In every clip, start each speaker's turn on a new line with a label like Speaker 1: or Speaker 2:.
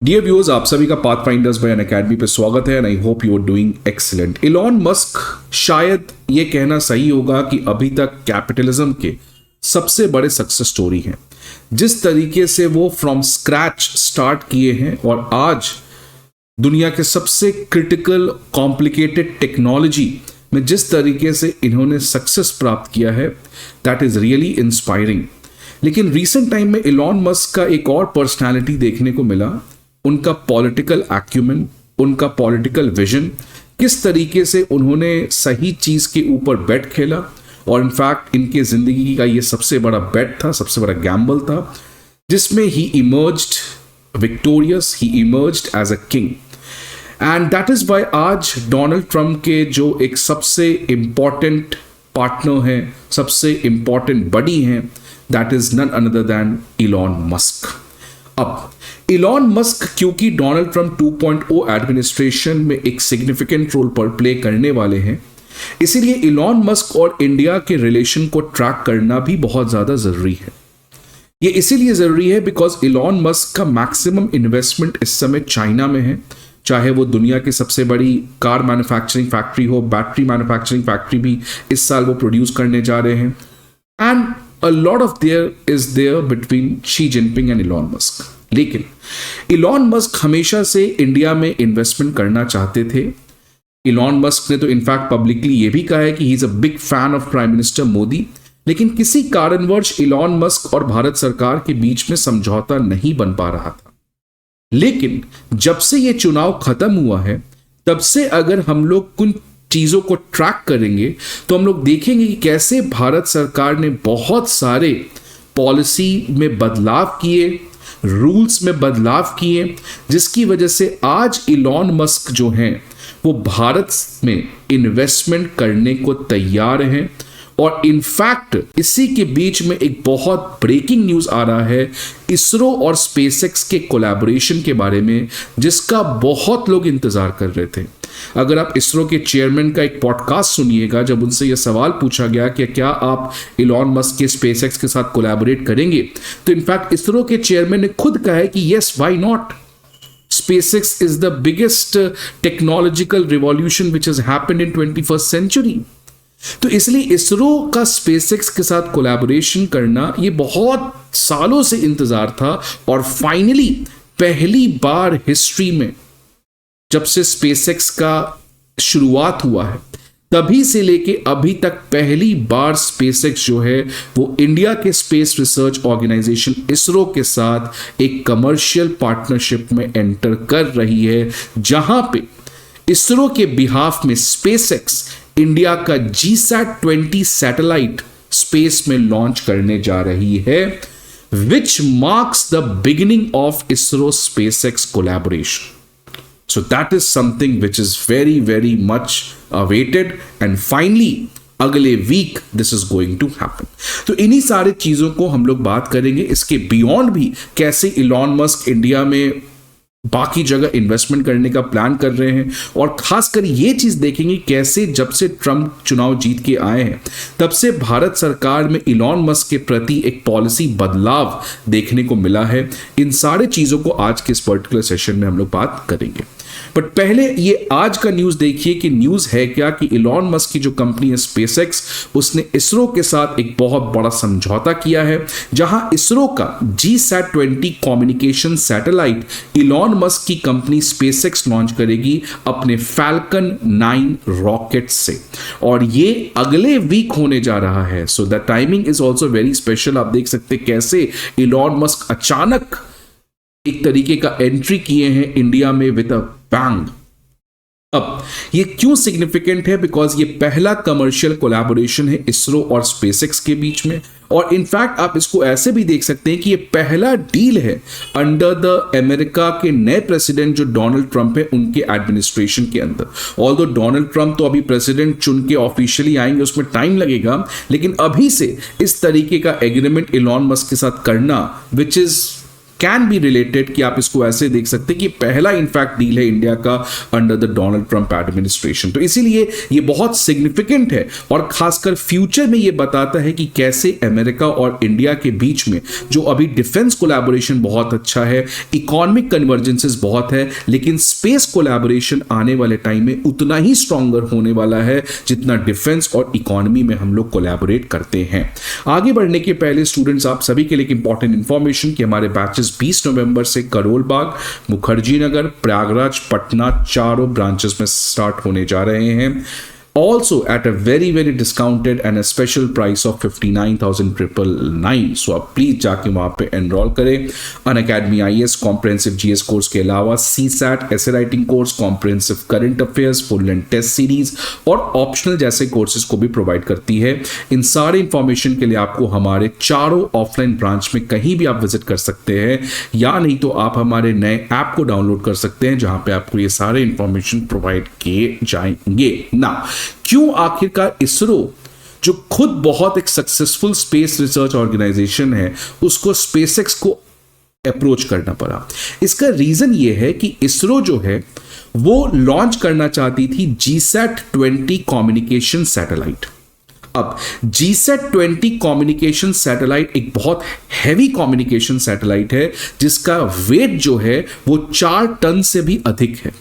Speaker 1: Dear viewers, आप सभी का पाथफाइंडर्स बाय अनअकैडमी पे स्वागत है and I hope you are doing excellent. Elon Musk, शायद ये कहना सही होगा कि अभी तक कैपिटलिज्म के सबसे बड़े सक्सेस स्टोरी हैं। जिस तरीके से वो फ्रॉम स्क्रैच स्टार्ट किए हैं और आज दुनिया के सबसे क्रिटिकल कॉम्प्लिकेटेड टेक्नोलॉजी में जिस तरीके से इन्होंने सक्सेस प्राप्त किया है, दैट इज रियली इंस्पायरिंग। लेकिन रीसेंट टाइम में इलॉन मस्क का एक और पर्सनालिटी देखने को मिला। उनका पॉलिटिकल एक्यूमेन, उनका पॉलिटिकल विजन, किस तरीके से उन्होंने सही चीज के ऊपर बेट खेला और इनफैक्ट इनके जिंदगी का ये सबसे बड़ा बेट था, सबसे बड़ा गैम्बल था, जिसमें he emerged victorious, he emerged as a king. And that is why आज डोनाल्ड ट्रंप के जो एक सबसे इंपॉर्टेंट पार्टनर हैं, सबसे इंपॉर्टेंट बडी हैं, that is none other than Elon Musk. अब इलॉन मस्क क्योंकि डोनाल्ड ट्रंप 2.0 एडमिनिस्ट्रेशन में एक सिग्निफिकेंट रोल पर प्ले करने वाले हैं, इसीलिए इलॉन मस्क और इंडिया के रिलेशन को ट्रैक करना भी बहुत ज्यादा जरूरी है। ये इसीलिए जरूरी है बिकॉज इलॉन मस्क का मैक्सिमम इन्वेस्टमेंट इस समय चाइना में है। चाहे वो दुनिया की सबसे बड़ी कार मैन्युफैक्चरिंग फैक्ट्री हो, बैटरी मैन्युफैक्चरिंग फैक्ट्री भी इस साल वो प्रोड्यूस करने जा रहे हैं। And a lot of there is there between Xi Jinping and Elon Musk। लेकिन इलॉन मस्क हमेशा से इंडिया में इन्वेस्टमेंट करना चाहते थे। इलॉन मस्क ने तो इनफैक्ट पब्लिकली ये भी कहा है कि he is a big fan of prime minister Modi. लेकिन किसी कारणवश इलॉन मस्क और भारत सरकार के बीच में समझौता नहीं बन पा रहा था। लेकिन जब से ये चुनाव खत्म हुआ है, तब से अगर हम लोग कुछ चीजों को ट्रैक करेंगे तो हम लोग देखेंगे कि कैसे भारत सरकार ने बहुत सारे पॉलिसी में बदलाव किए, रूल्स में बदलाव किए, जिसकी वजह से आज इलॉन मस्क जो हैं वो भारत में इन्वेस्टमेंट करने को तैयार हैं। और इनफैक्ट इसी के बीच में एक बहुत ब्रेकिंग न्यूज आ रहा है इसरो और स्पेसएक्स के कोलैबोरेशन के बारे में, जिसका बहुत लोग इंतजार कर रहे थे। अगर आप इसरो के चेयरमैन का एक पॉडकास्ट सुनिएगा, जब उनसे यह सवाल पूछा गया कि क्या आप इलॉन मस्क के स्पेसएक्स के साथ कोलैबोरेट करेंगे, तो इनफैक्ट इसरो के चेयरमैन ने खुद कहा है कि yes, why not. SpaceX is the biggest technological revolution which has happened in 21st century। तो इसलिए इसरो का स्पेसएक्स के साथ कोलैबोरेशन करना ये बहुत सालों से इंतजार था। और फाइनली पहली बार हिस्ट्री में जब से स्पेसएक्स का शुरुआत हुआ है, तभी से लेके अभी तक पहली बार स्पेसएक्स जो है वो इंडिया के स्पेस रिसर्च ऑर्गेनाइजेशन इसरो के साथ एक कमर्शियल पार्टनरशिप में एंटर कर रही है, जहां पे इसरो के बिहाफ में स्पेसएक्स इंडिया का GSAT-20 सैटेलाइट स्पेस में लॉन्च करने जा रही है, which marks the beginning of ISRO SpaceX collaboration. So that is something which is very, very much awaited and finally अगले week this is going to happen. तो इन्हीं सारे चीजों को हम लोग बात करेंगे। इसके बियॉन्ड भी कैसे इलॉन मस्क इंडिया में बाकी जगह इन्वेस्टमेंट करने का प्लान कर रहे हैं, और खासकर ये चीज देखेंगे कैसे जब से ट्रंप चुनाव जीत के आए हैं तब से भारत सरकार में इलॉन मस्क के प्रति एक पॉलिसी बदलाव देखने को मिला है। इन सारे चीजों को आज के इस पर्टिकुलर सेशन में हम लोग बात करेंगे। बट पहले ये आज का न्यूज देखिए कि न्यूज है क्या कि इलॉन मस्क की जो कंपनी है स्पेसएक्स, उसने इसरो के साथ एक बहुत बड़ा समझौता किया है, जहां इसरो का GSAT-20 communication satellite Elon Musk की कंपनी स्पेसएक्स लॉन्च करेगी अपने फैल्कन 9 रॉकेट से, और ये अगले वीक होने जा रहा है। So the timing is also very special. आप देख सकते कैसे इलॉन मस्क अचानक एक तरीके का एंट्री किए हैं इंडिया में विद अ बैंग। अब ये क्यों सिग्निफिकेंट है? बिकॉज ये पहला कमर्शियल कोलैबोरेशन है इसरो और स्पेसएक्स के बीच में, और इनफैक्ट आप इसको ऐसे भी देख सकते हैं कि ये पहला डील है अंडर द अमेरिका के नए प्रेसिडेंट जो डोनाल्ड ट्रंप है उनके एडमिनिस्ट्रेशन के अंदर। ऑल्दो डोनाल्ड ट्रंप तो अभी प्रेसिडेंट चुन के ऑफिशियली आएंगे, उसमें टाइम लगेगा, लेकिन अभी से इस तरीके का एग्रीमेंट इलॉन मस्क के साथ करना, which is can be related, कि आप इसको ऐसे देख सकते हैं कि पहला इनफैक्ट डील है इंडिया का under the Donald Trump administration. तो इसीलिए ये बहुत सिग्निफिकेंट है और खासकर फ्यूचर में ये बताता है कि कैसे अमेरिका और इंडिया के बीच में जो अभी डिफेंस कोलैबोरेशन बहुत अच्छा है, इकोनॉमिक कन्वर्जेंसेस बहुत है, लेकिन स्पेस कोलैबोरेशन आने वाले टाइम में उतना ही स्ट्रॉन्गर होने वाला है जितना डिफेंस और इकोनॉमी में हम लोग कोलैबोरेट करते हैं। आगे बढ़ने के पहले स्टूडेंट्स, आप सभी के लिए एक इंपॉर्टेंट इंफॉर्मेशन कि हमारे बैचेस 20 नवंबर से करोल बाग, मुखर्जी नगर, प्रयागराज, पटना, चारों ब्रांचेस में स्टार्ट होने जा रहे हैं। Also at a very discounted and a special price of 59,999। सो आप प्लीज जाके वहां पे एनरोल करें। Unacademy IAS comprehensive GS course के अलावा CSAT ऐसे writing course, comprehensive current affairs, full and test series और ऑप्शनल जैसे कोर्सेज को भी प्रोवाइड करती है। इन सारे इंफॉर्मेशन के लिए आपको हमारे चारों ऑफलाइन ब्रांच में कहीं भी आप विजिट कर सकते हैं, या नहीं तो आप हमारे नए ऐप को डाउनलोड कर सकते हैं जहां पे आपको ये सारे इंफॉर्मेशन प्रोवाइड किए जाएंगे ना। क्यों आखिरकार इसरो, जो खुद बहुत एक सक्सेसफुल स्पेस रिसर्च ऑर्गेनाइजेशन है, उसको स्पेसएक्स को अप्रोच करना पड़ा? इसका रीजन ये है कि इसरो जो है वो लॉन्च करना चाहती थी GSAT-20 कम्युनिकेशन सैटेलाइट। अब GSAT-20 कम्युनिकेशन सैटेलाइट एक बहुत हैवी कम्युनिकेशन सैटेलाइट है जिसका वेट जो है वो 4 टन से भी अधिक है।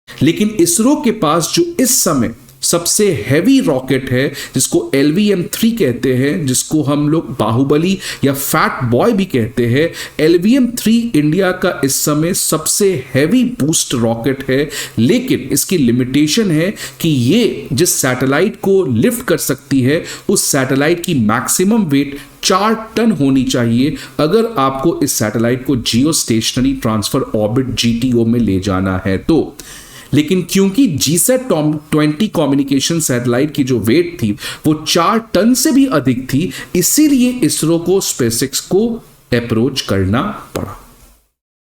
Speaker 1: लेकिन इसरो के पास जो इस समय सबसे हैवी रॉकेट है, जिसको LVM-3 कहते हैं, जिसको हम लोग बाहुबली या फैट बॉय भी कहते हैं, LVM-3 इंडिया का इस समय सबसे हैवी बूस्ट रॉकेट है। लेकिन इसकी लिमिटेशन है कि ये जिस सैटेलाइट को लिफ्ट कर सकती है, उस सैटेलाइट की मैक्सिमम वेट 4 टन होनी चाहिए अगर आपको इस सैटेलाइट को जियो स्टेशनरी ट्रांसफर ऑर्बिट GTO में ले जाना है तो। लेकिन क्योंकि GSAT-20 कम्युनिकेशन सैटेलाइट की जो वेट थी वो 4 टन से भी अधिक थी, इसीलिए इसरो को स्पेसएक्स को अप्रोच करना पड़ा।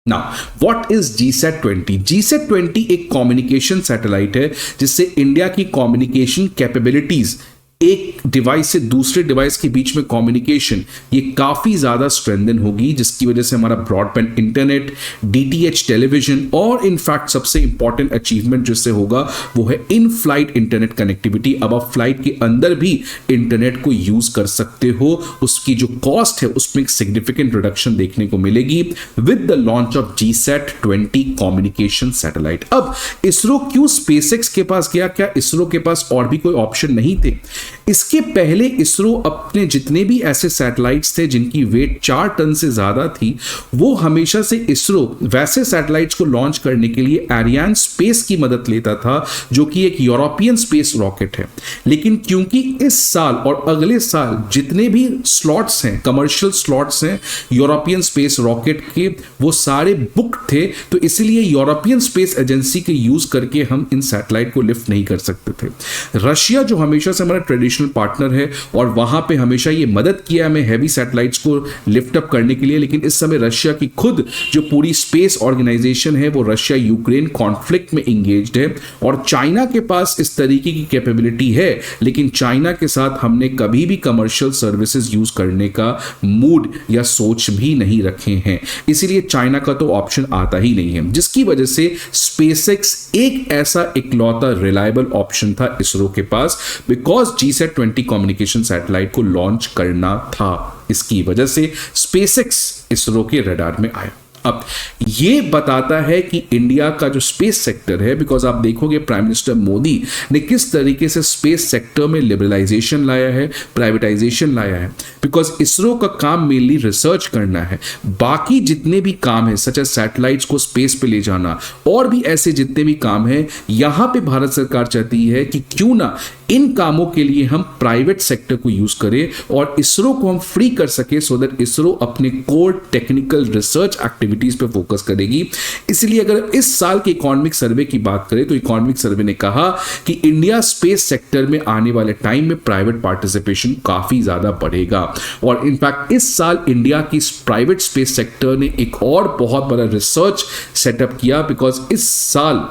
Speaker 1: Now what is GSAT-20? GSAT-20 एक कम्युनिकेशन सैटेलाइट है जिससे इंडिया की कम्युनिकेशन कैपेबिलिटीज, एक डिवाइस से दूसरे डिवाइस के बीच में कम्युनिकेशन, ये काफी ज्यादा स्ट्रेंथन होगी, जिसकी वजह से हमारा ब्रॉडबैंड इंटरनेट, DTH टेलीविजन और इनफैक्ट सबसे इंपॉर्टेंट अचीवमेंट जिससे होगा वो है इन फ्लाइट इंटरनेट कनेक्टिविटी। अब आप फ्लाइट के अंदर भी इंटरनेट को यूज कर सकते हो। उसकी जो कॉस्ट है उसमें एक सिग्निफिकेंट रिडक्शन देखने को मिलेगी with the launch of GSAT-20 communication satellite. अब इसरो क्यों स्पेसएक्स के पास गया? क्या इसरो के पास और भी कोई ऑप्शन नहीं थे? इसके पहले इसरो अपने जितने भी ऐसे सैटेलाइट्स थे जिनकी वेट 4 टन से ज्यादा थी, वो हमेशा से इसरो वैसे सैटेलाइट्स को लॉन्च करने के लिए एरियान स्पेस की मदद लेता था, जो कि एक यूरोपियन स्पेस रॉकेट है। लेकिन क्योंकि इस साल और अगले साल जितने भी स्लॉट्स हैं, कमर्शियल स्लॉट्स हैं यूरोपियन स्पेस रॉकेट के, वो सारे बुक थे, तो इसलिए यूरोपियन स्पेस एजेंसी के यूज करके हम इन सैटेलाइट को लिफ्ट नहीं कर सकते थे। रशिया जो हमेशा से हमारा ट्रेडिशनल पार्टनर है और वहां पे हमेशा ये मदद किया हमें हैवी सैटेलाइट्स को लिफ्ट अप करने के लिए, लेकिन इस समय रशिया की खुद जो पूरी स्पेस ऑर्गेनाइजेशन है वो रशिया यूक्रेन कॉन्फ्लिक्ट में इंगेज्ड है और चाइना के पास इस तरीके की कैपेबिलिटी है, लेकिन चाइना के साथ हमने कभी भी कमर्शियल सर्विसेज यूज करने का मूड या सोच भी नहीं रखे हैं, इसीलिए चाइना का तो ऑप्शन आता ही नहीं है, जिसकी वजह से स्पेसएक्स एक ऐसा इकलौता रिलायबल ऑप्शन था इसरो के पास, बिकॉज GSAT-20 कम्युनिकेशन सैटेलाइट को लॉन्च करना था। इसकी वजह से स्पेसएक्स इसरो के रडार में आया। अब ये बताता है कि इंडिया का जो स्पेस सेक्टर है, बिकॉज आप देखोगे प्राइम मिनिस्टर मोदी ने किस तरीके से स्पेस सेक्टर में लिबरलाइजेशन लाया है, प्राइवेटाइजेशन लाया है, बिकॉज इसरो का काम मेनली रिसर्च करना है। बाकी जितने भी काम है सच एज सैटेलाइट्स को स्पेस पे ले जाना और भी ऐसे जितने भी काम है, यहां पे भारत सरकार चाहती है कि क्यों ना इन कामों के लिए हम प्राइवेट सेक्टर को यूज करें और इसरो को हम फ्री कर सके, सो दैट इसरो अपने core technical research activity activities पे फोकस करेगी। इसलिए अगर इस साल के इकोनॉमिक सर्वे की बात करें तो इकोनॉमिक सर्वे ने कहा कि इंडिया स्पेस सेक्टर में आने वाले टाइम में प्राइवेट पार्टिसिपेशन काफी ज्यादा बढ़ेगा। और इनफैक्ट इस साल इंडिया की प्राइवेट स्पेस सेक्टर ने एक और बहुत बड़ा रिसर्च सेटअप किया, बिकॉज इस साल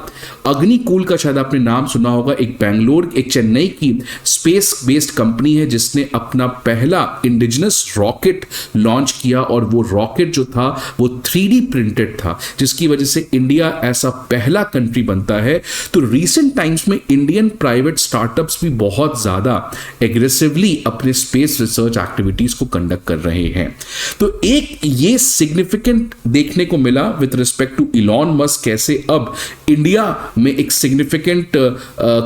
Speaker 1: अग्निकूल का शायद आपने नाम सुना होगा, एक चेन्नई की स्पेस बेस्ड कंपनी है जिसने अपना पहला इंडिजिनस रॉकेट लॉन्च किया, और वो रॉकेट जो था वो 3D प्रिंटेड था, जिसकी वजह से इंडिया ऐसा पहला कंट्री बनता है। तो रीसेंट टाइम्स में इंडियन प्राइवेट स्टार्टअप्स भी बहुत ज्यादा एग्रेसिवली अपने स्पेस रिसर्च एक्टिविटीज को कंडक्ट कर रहे हैं। तो एक ये सिग्निफिकेंट देखने को मिला with respect to Elon Musk, कैसे अब इंडिया में एक सिग्निफिकेंट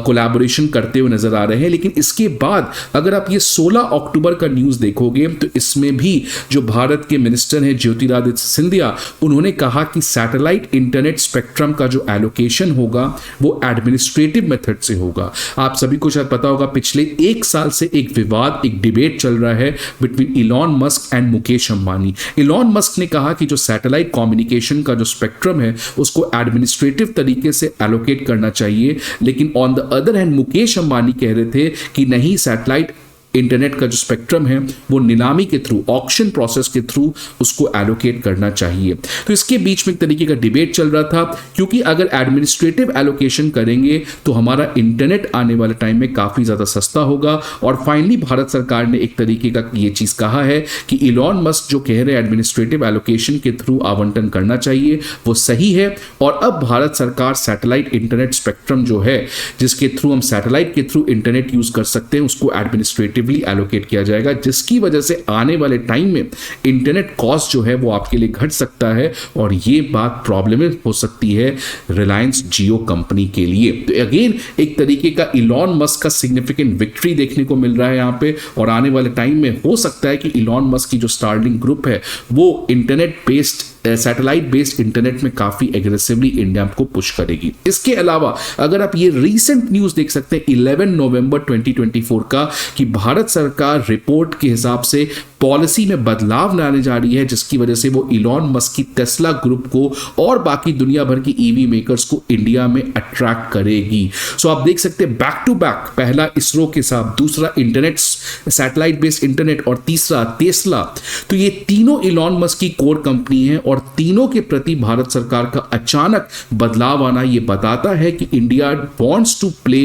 Speaker 1: कोलैबोरेशन करते हुए नजर आ रहे हैं। लेकिन इसके बाद अगर आप ये 16 अक्टूबर का न्यूज देखोगे तो इसमें भी जो भारत के मिनिस्टर हैं ज्योतिरादित्य सिंधिया, उन्होंने कहा कि सैटेलाइट इंटरनेट स्पेक्ट्रम का जो एलोकेशन होगा वो एडमिनिस्ट्रेटिव मेथड से होगा। आप सभी को शायद पता होगा पिछले एक साल से एक विवाद, एक डिबेट चल रहा है between Elon Musk and Mukesh Ambani. Elon Musk ने कहा कि जो सैटेलाइट कम्युनिकेशन का जो स्पेक्ट्रम है उसको एडमिनिस्ट्रेटिव तरीके से एलोकेट करना चाहिए, लेकिन on the other hand Mukesh Ambani कह रहे थे कि नहीं, सैटेलाइट इंटरनेट का जो स्पेक्ट्रम है वो नीलामी के थ्रू, ऑक्शन प्रोसेस के थ्रू उसको एलोकेट करना चाहिए। तो इसके बीच में एक तरीके का डिबेट चल रहा था, क्योंकि अगर एडमिनिस्ट्रेटिव एलोकेशन करेंगे तो हमारा इंटरनेट आने वाले टाइम में काफी ज्यादा सस्ता होगा। और फाइनली भारत सरकार ने एक तरीके का ये चीज कहा है कि इलॉन मस्क जो कह रहे हैं एडमिनिस्ट्रेटिव एलोकेशन के थ्रू आवंटन करना चाहिए वो सही है। और अब भारत सरकार सैटेलाइट इंटरनेट स्पेक्ट्रम जो है जिसके थ्रू हम सैटेलाइट के थ्रू इंटरनेट यूज कर सकते हैं उसको एडमिनिस्ट्रेटिव एलोकेट किया जाएगा, जिसकी वजह से आने वाले टाइम में इंटरनेट कॉस्ट जो है वो आपके लिए घट सकता है। और ये बात प्रॉब्लम हो सकती है रिलायंस जियो कंपनी के लिए। तो अगेन एक तरीके का इलॉन मस्क का सिग्निफिकेंट विक्ट्री देखने को मिल रहा है यहां पे। और आने वाले टाइम में हो सकता है कि इलॉन मस्क की जो स्टारलिंक ग्रुप है वो internet based, satellite based internet में काफी एग्रेसिवली इंडिया को पुश करेगी। इसके अलावा अगर आप ये रीसेंट न्यूज देख सकते हैं 11 नवंबर 2024 का, कि भारत सरकार रिपोर्ट के हिसाब से पॉलिसी में बदलाव लाने जा रही है, जिसकी वजह से वो इलॉन मस्क की टेस्ला ग्रुप को और बाकी दुनिया भर की ईवी मेकर्स को इंडिया में अट्रैक्ट करेगी। सो आप देख सकते हैं बैक टू बैक, पहला इसरो के साथ, दूसरा इंटरनेट सैटेलाइट बेस्ड इंटरनेट और तीसरा टेस्ला। तो ये तीनों इलॉन मस्क की कोर कंपनी है और तीनों के प्रति भारत सरकार का अचानक बदलाव आना ये बताता है कि India wants to play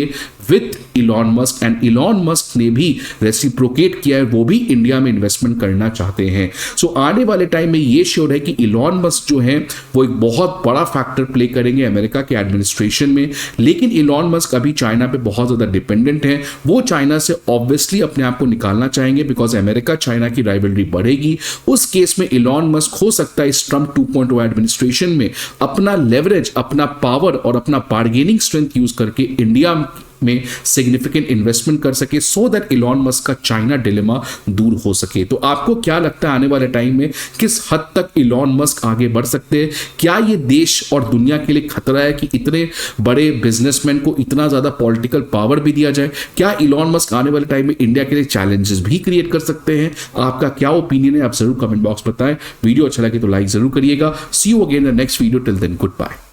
Speaker 1: with Elon Musk, and Elon Musk ने भी रेसिप्रोकेट किया है, वो भी इंडिया में इन्वेस्टमेंट करना चाहते हैं। सो आने वाले टाइम में ये श्योर है कि इलॉन मस्क जो है वो एक बहुत बड़ा फैक्टर प्ले करेंगे अमेरिका के एडमिनिस्ट्रेशन में। लेकिन इलॉन मस्क अभी चाइना पे बहुत ज्यादा डिपेंडेंट है, वो चाइना से ऑब्वियसली अपने आप को निकालना चाहेंगे, बिकॉज अमेरिका चाइना की राइवलरी बढ़ेगी। उस केस में इलॉन मस्क हो सकता है इस ट्रंप 2.0 एडमिनिस्ट्रेशन में अपना लेवरेज, अपना पावर और अपना बार्गेनिंग स्ट्रेंथ यूज करके इंडिया में सिग्निफिकेंट इन्वेस्टमेंट कर सके, सो दैट इलॉन मस्क का चाइना डिलेमा दूर हो सके। तो आपको क्या लगता है आने वाले टाइम में किस हद तक इलॉन मस्क आगे बढ़ सकते हैं? क्या ये देश और दुनिया के लिए खतरा है कि इतने बड़े बिजनेसमैन को इतना ज्यादा पॉलिटिकल पावर भी दिया जाए? क्या इलॉन मस्क आने वाले टाइम में इंडिया के लिए चैलेंजेस भी क्रिएट कर सकते हैं? आपका क्या ओपिनियन है आप जरूर कमेंट बॉक्स बताएं। वीडियो अच्छा लगे तो लाइक जरूर करिएगा। See you again in the next video, till then good bye.